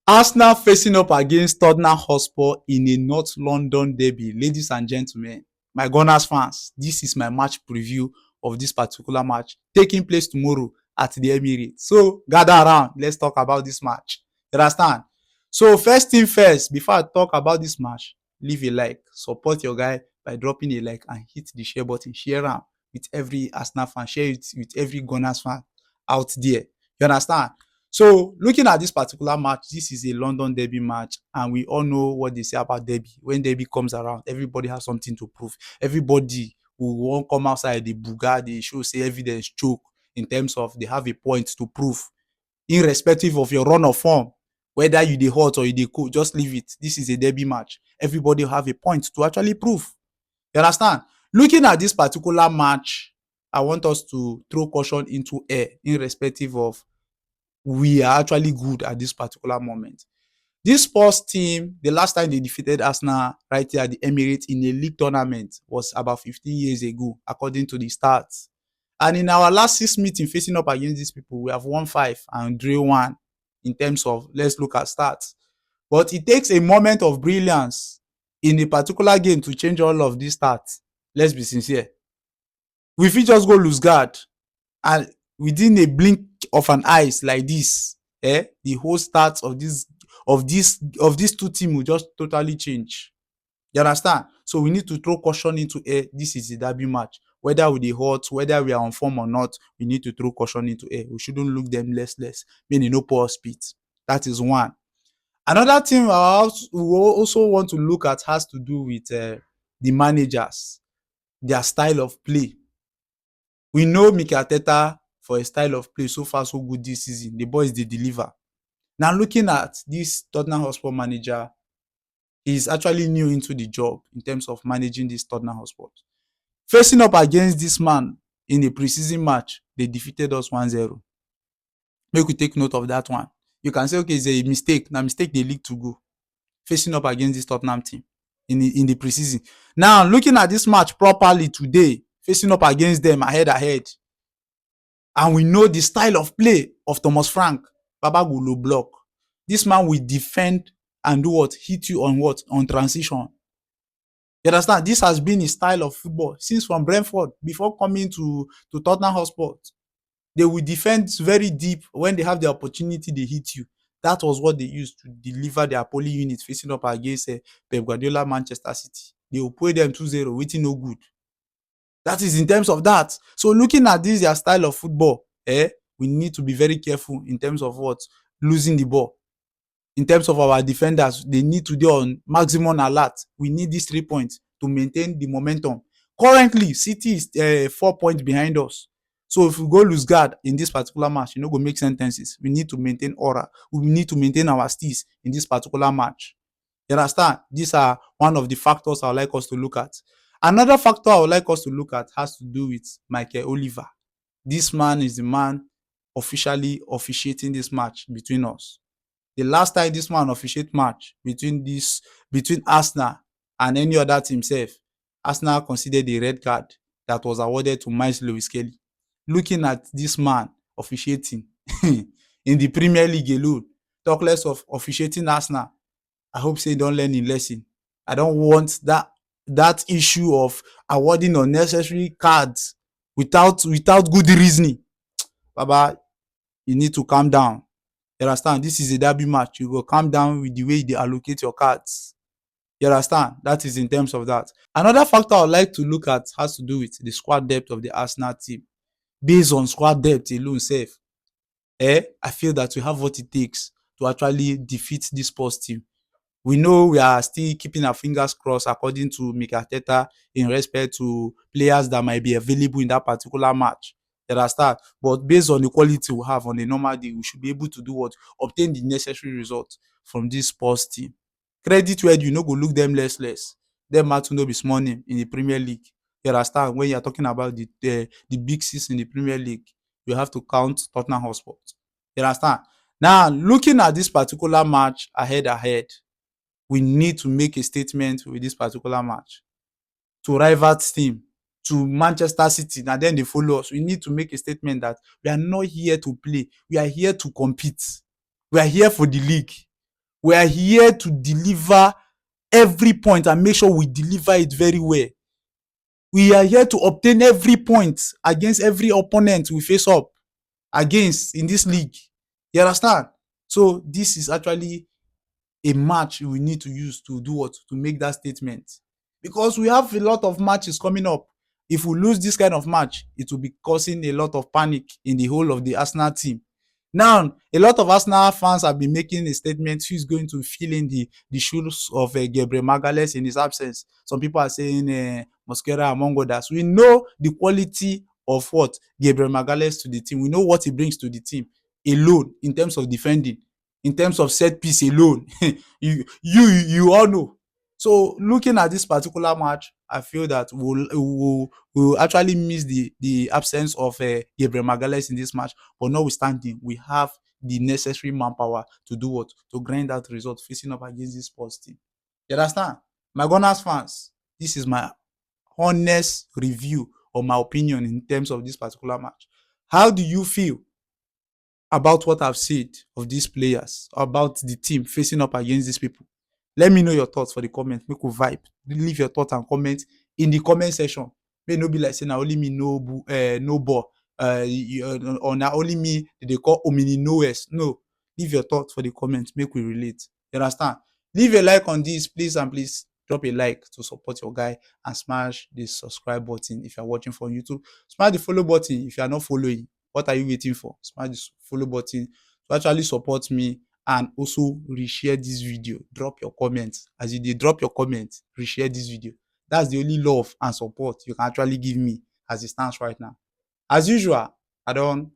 Arsenal facing up against Tottenham Hotspur in a North London derby. Ladies and gentlemen, my Gunners fans, this is my match preview of this particular match taking place tomorrow at the Emirates. So gather around, let's talk about this match. You understand? So first thing first, before I talk about this match, leave a like, support your guy by dropping a like and hit the share button. Share am with every Arsenal fan, share it with every Gunners fan out there. You understand? So looking at this particular match, this is a London derby match, and we all know what they say about derby. When derby comes around, everybody has something to prove. Everybody will want come outside the buga, they show say evidence choke in terms of they have a point to prove, irrespective of your run of form. Whether you dey hot or you dey cold, just leave it. This is a derby match. Everybody have a point to actually prove. You understand? Looking at this particular match, I want us to throw caution into air, irrespective of we are actually good at this particular moment. This Spurs team, the last time they defeated Arsenal right here at the Emirates in a league tournament was about 15 years ago, according to the stats. And in our last 6 meetings facing up against these people, we have won 5 and drew 1 in terms of, let's look at stats. But it takes a moment of brilliance in a particular game to change all of these stats. Let's be sincere. We fit just go lose guard and within a blink of an eyes like this, the whole start of these two teams will just totally change. You understand? So we need to throw caution into air. This is a derby match. Whether we dey hot, whether we are on form or not, we need to throw caution into air. We shouldn't look them less. Meaning no poor speed. That is one. Another thing we also want to look at has to do with the managers, their style of play. We know Mikel Arteta for a style of play so far so good this season. The boys dey deliver. Now looking at this Tottenham Hotspur manager, he's actually new into the job in terms of managing this Tottenham Hotspur. Facing up against this man in a preseason match, they defeated us 1-0. Make we take note of that one. You can say, okay, it's a mistake. Now mistake they league to go. Facing up against this Tottenham team in the preseason. Now looking at this match properly today, facing up against them ahead, and we know the style of play of Thomas Frank. Baba go low block. This man will defend and do what? Hit you on what? On transition. You understand? This has been his style of football since from Brentford before coming to Tottenham Hotspur. They will defend very deep. When they have the opportunity, they hit you. That was what they used to deliver their poly units facing up against Pep Guardiola Manchester City. They will play them 2-0, waiting no good. That is in terms of that. So looking at this, their style of football, we need to be very careful in terms of what? Losing the ball. In terms of our defenders, they need to be on maximum alert. We need these 3 points to maintain the momentum. Currently, City is 4 points behind us. So if we go lose guard in this particular match, go make sentences. We need to maintain aura. We need to maintain our steez in this particular match. You understand? These are one of the factors I would like us to look at. Another factor I would like us to look at has to do with Michael Oliver. This man is the man officially officiating this match between us. The last time this man officiate match between Arsenal and any other team sef, Arsenal considered a red card that was awarded to Miles Lewis Kelly. Looking at this man officiating in the Premier League alone, talk less of officiating Arsenal, I hope say he don learn him lesson. I don't want that issue of awarding unnecessary cards without good reasoning. Baba, you need to calm down. You understand? This is a derby match. You go calm down with the way they allocate your cards. You understand? That is in terms of that. Another factor I would like to look at has to do with the squad depth of the Arsenal team. Based on squad depth alone, I feel that we have what it takes to actually defeat this Spurs team. We know we are still keeping our fingers crossed according to Mikel Arteta in respect to players that might be available in that particular match. You understand? But based on the quality we have on a normal day, we should be able to do what? Obtain the necessary results from this Spurs team. Credit where you no go look them less. Them match no be small name in the Premier League. You understand? When you are talking about the big six in the Premier League, you have to count Tottenham Hotspur. You understand? Now, looking at this particular match ahead, we need to make a statement with this particular match to rivals team, to Manchester City. Now then they follow us. We need to make a statement that we are not here to play. We are here to compete. We are here for the league. We are here to deliver every point and make sure we deliver it very well. We are here to obtain every point against every opponent we face up against in this league. You understand? So this is actually a match we need to use to do what? To make that statement. Because we have a lot of matches coming up. If we lose this kind of match, it will be causing a lot of panic in the whole of the Arsenal team. Now, a lot of Arsenal fans have been making a statement who is going to fill in the shoes of Gabriel Magalhaes in his absence. Some people are saying Mosquera among others. We know the quality of what Gabriel Magalhaes to the team. We know what he brings to the team alone in terms of defending, in terms of set piece alone. You all know. So looking at this particular match, I feel that we'll actually miss the absence of Gabriel Magalhaes in this match. But notwithstanding, we have the necessary manpower to do what? To grind that result facing up against this sports team. You understand? My Gunners fans, this is my honest review or my opinion in terms of this particular match. How do you feel about what I've said of these players, about the team facing up against these people? Let me know your thoughts for the comment. Make we vibe. Leave your thoughts and comments in the comment section. May no be like say na only me no ball. Or na only me they call omini knowers. No. Leave your thoughts for the comments. Make we relate. You understand? Leave a like on this, please, and please drop a like to support your guy and smash the subscribe button if you're watching from YouTube. Smash the follow button if you are not following. What are you waiting for? Smash the follow button to actually support me and also reshare this video. Drop your comments. As you dey drop your comments, reshare this video. That's the only love and support you can actually give me as it stands right now. As usual, I don